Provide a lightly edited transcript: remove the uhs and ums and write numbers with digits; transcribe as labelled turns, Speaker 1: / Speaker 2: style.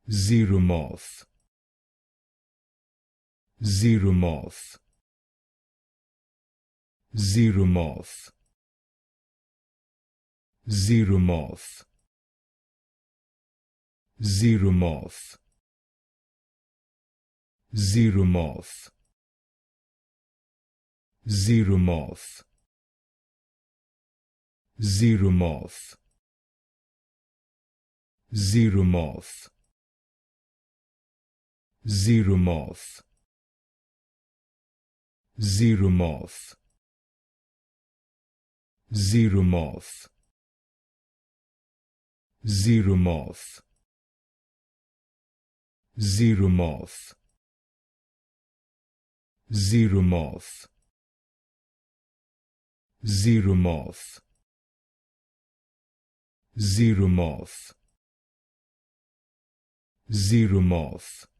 Speaker 1: Xeromorph, Xeromorph, Xeromorph, Xeromorph, Xeromorph, Xeromorph, Xeromorph, Xeromorph, Xeromorph, Xeromorph, Xeromorph, Xeromorph, Xeromorph, Xeromorph, Xeromorph, Xeromorph, Xeromorph, Xeromorph,